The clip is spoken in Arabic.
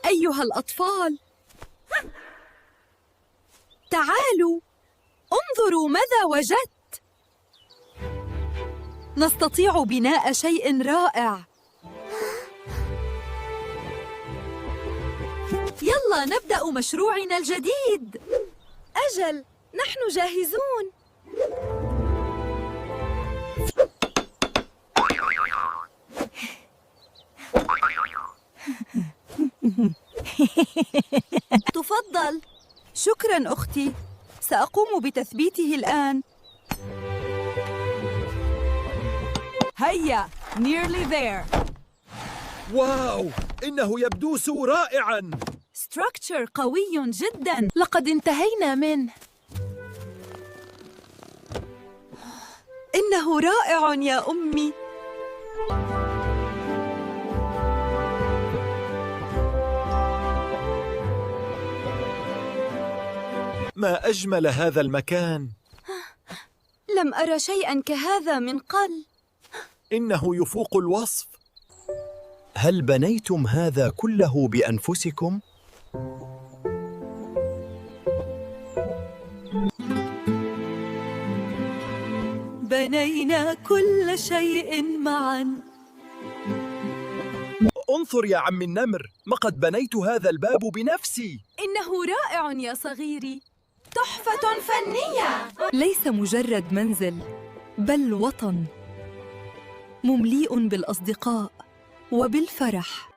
أيها الأطفال، تعالوا انظروا ماذا وجدت. نستطيع بناء شيء رائع. يلا نبدأ مشروعنا الجديد. أجل، نحن جاهزون. تفضل. شكراً أختي، سأقوم بتثبيته الآن. هيا، nearly there. واو، إنه يبدو رائعاً. structure قوي جداً. لقد انتهينا منه. إنه رائع يا أمي. ما أجمل هذا المكان. لم أرى شيئاً كهذا من قبل. إنه يفوق الوصف. هل بنيتم هذا كله بأنفسكم؟ بنينا كل شيء معاً. انظر يا عم النمر، لقد بنيت هذا الباب بنفسي. إنه رائع يا صغيري، تحفة فنية. ليس مجرد منزل، بل وطن ممليء بالأصدقاء وبالفرح.